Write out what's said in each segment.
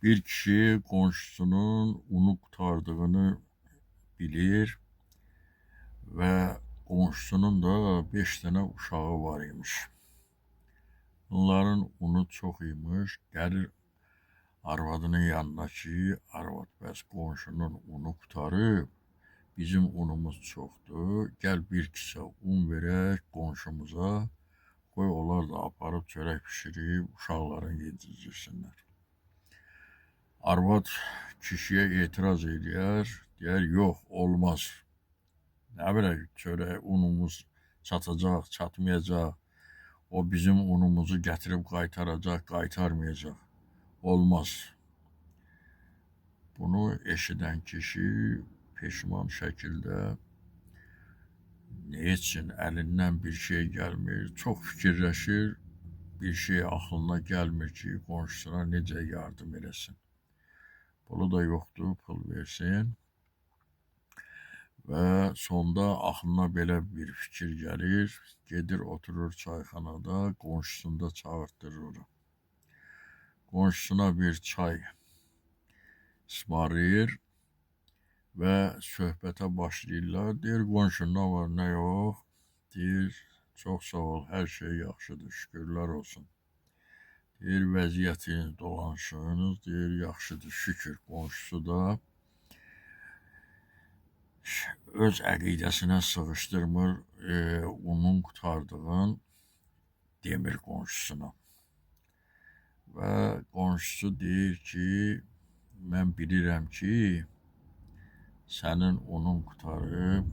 Bir kişi qonşusunun unu qurtardığını bilir ve qonşusunun da 5 tane uşağı var imiş. Bunların unu çok imiş. Gəlir arvadının yanına ki, arvad bəs qonşunun unu qurtarıb, bizim unumuz çoxdur. Gəl bir kisə un verək qonşumuza, qoy onlar da aparıb çörək pişirib uşaqların yedirsinlər. Arvad kişiyə etiraz edir, deyər, yox, olmaz. Nə bilək, çörək, unumuz çatacaq, çatmayacaq. O bizim unumuzu gətirib qaytaracaq, qaytarmayacaq. Olmaz. Bunu eşidən kişi peşman şəkildə ne üçün əlindən bir şey gəlmir, çox fikirləşir, bir şey axılına gəlmir ki, qonşusuna necə yardım eləsin. Pulu da yoxdur, pul versin. Və sonda axılına belə bir fikir gəlir, gedir oturur çayxanada, qonşusunu da çağırtdırır. Qonşusuna bir çay ısmarlayır və söhbətə başlayırlar. Deyir, qonşu nə var, nə yox? Deyir, çox sağ ol, hər şey yaxşıdır, şükürlər olsun. Deyir, vəziyyətiniz, dolanışığınız, deyir, yaxşıdır, şükür. Qonşusu da öz əqidəsinə sığışdırmır, onun qurtardığın demir qonşusuna. Və qonşusu deyir ki, mən bilirəm ki, sənin unun qurtarıb,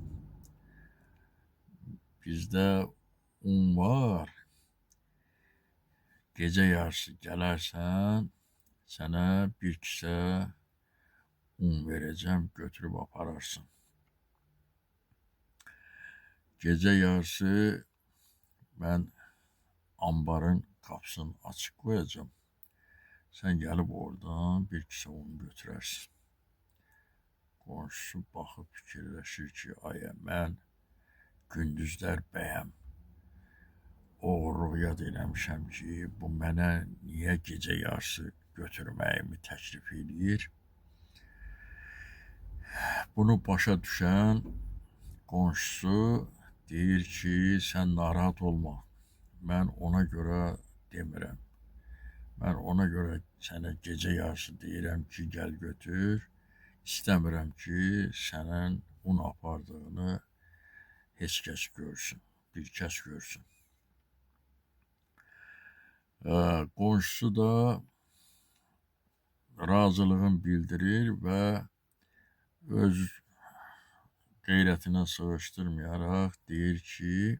bizdə un var, gecə yarısı gələrsən, sənə bir kisə un verəcəm, götürüb apararsın. Gecə yarısı mən ambarın qapısını açıq qoyacam. Sən gəlib oradan bir kisə un götürərsin. Qonşusu baxıb fikirləşir ki, aya, mən gündüzlər bəyəm. Oğurluq yad eləmişəm ki, bu mənə niyə gecə yarısı götürməyimi təklif edir? Bunu başa düşən qonşusu deyir ki, sən narahat olma. Mən ona görə demirəm. Mən ona görə sənə gecə yarısı deyirəm ki, gəl götür. İstəmirəm ki, sənin un apardığını heç kəs görsün, bir kəs görsün. Qonşusu da razılığını bildirir və öz qeyrətinə sığışdırmayaraq deyir ki,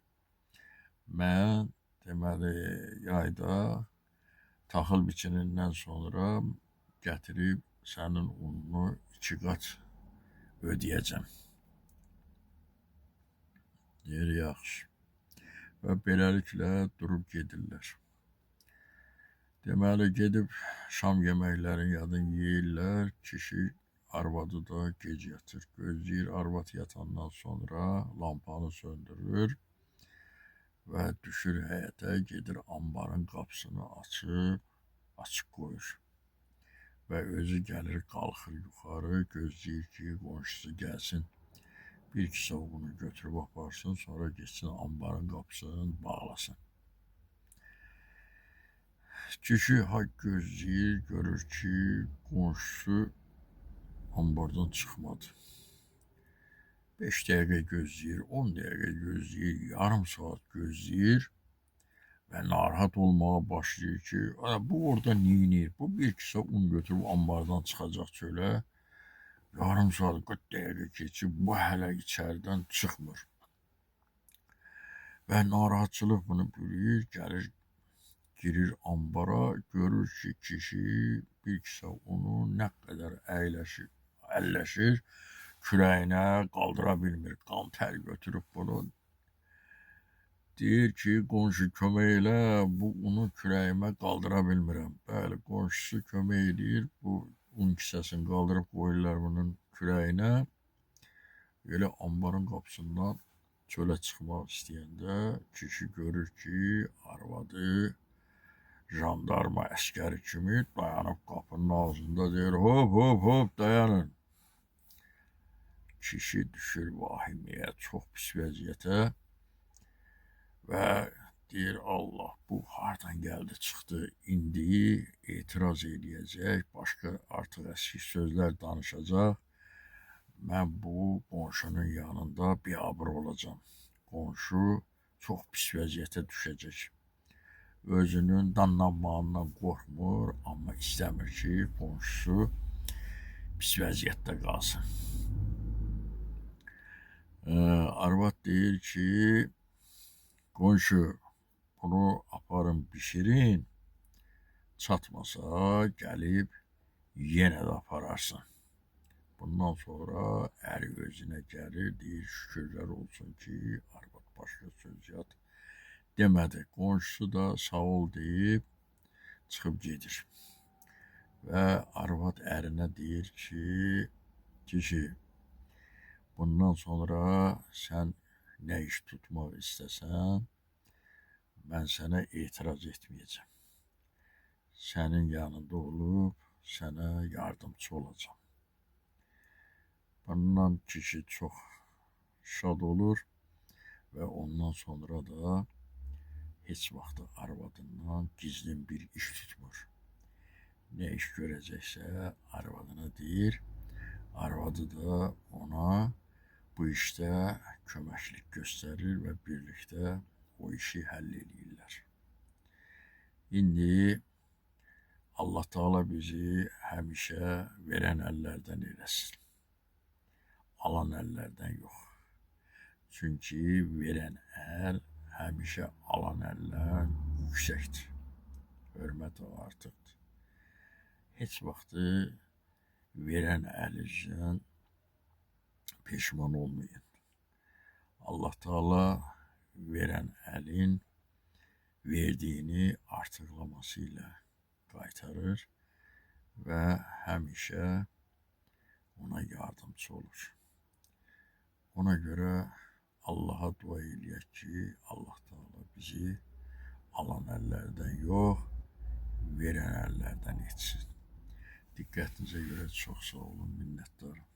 mən deməli yayda taxıl biçinindən sonra gətirib sənin ununu 2 qat ödəyəcəm. Deyir, yaxşı. Və beləliklə durub gedirlər. Deməli, gedib şam yeməklərin yadını yeyirlər, kişi arvadı da gec yatır. Gözləyir, arvad yatandan sonra lampanı söndürür və düşür həyətə, gedir ambarın qapısını açıq qoyur. Və özü gəlir, qalxır yuxarı, gözləyir ki, qonşusu gəlsin, bir kisə unu götürüb aparsın, sonra geçsin ambarın qapısını bağlasın. Kişi gözləyir, görür ki, qonşusu ambardan çıxmadı. 5 dəqiqə gözləyir, 10 dəqiqə gözləyir, yarım saat gözləyir və narahat olmağa başlayır ki, bu orada neyinir? Bu bir kisə un götürüb ambardan çıxacaq çölə. Yarım saat, 40 dəqiqə keçib, bu hələ içəridən çıxmır. Və narahatçılıq bunu bürüyür, gəlir, girir ambara, görür ki, kişi bir kisə unu nə qədər əlləşir, kürəyinə qaldıra bilmir. Qan tər götürüb bunu. Deyir ki, qonşu kömək elə, bu unu kürəyimə qaldıra bilmirəm. Bəli, qonşusu kömək edir, bu un kisəsini qaldırıb qoyurlar bunun kürəyinə. Elə ambarın qapısından çölə çıxmaq istəyəndə kişi görür ki, arvadı jandarma əskəri kimi dayanıb qapının ağzında deyir, hop hop hop dayanın. Kişi düşür vahiməyə, çox pis vəziyyətə və deyir, Allah, bu hardan gəldi, çıxdı, indi etiraz edəcək, başqa artıq əski sözlər danışacaq. Mən bu qonşunun yanında biabır olacağım. Qonşu çox pis vəziyyətə düşəcək. Özünün danlanmağından qorxmur, amma istəmir ki, qonşusu pis vəziyyətdə qalsın. Arvad deyir ki, qonşu, bunu aparın bişirin, çatmasa gəlib yenə də apararsan. Bundan sonra əri özünə gəlir, deyir, şükürlər olsun ki, arvad başqa söz yat demədi. Qonşusu da sağ ol deyib çıxıb gedir. Və arvad ərinə deyir ki, kişi, bundan sonra sən nə iş tutmaq istəsən, mən sənə etiraz etməyəcəm. Sənin yanında olub, sənə yardımcı olacağım. Bundan kişi çox şad olur və ondan sonra da heç vaxt arvadından gizlin bir iş tutmur. Nə iş görəcəksə arvadına deyir, arvadı da ona bu işdə köməklik göstərir və birlikdə o işi həll edirlər. İndi Allah Teala bizi həmişə verən əllərdən eləsin. Alan əllərdən yox. Çünki verən əl həmişə alan əldən yüksəkdir. Hörmət artıqdır. Heç vaxtı verən əlinizdən peşman olmayın. Allah Teala verən əlin verdiyini artıqlaması ilə qaytarır və həmişə ona yardımcı olur. Ona görə Allah'a dua eləyək ki, Allah Teala bizi alan əllərdən yox, verən əllərdən etsin. Diqqətinizə görə çox sağ olun, minnətdarım.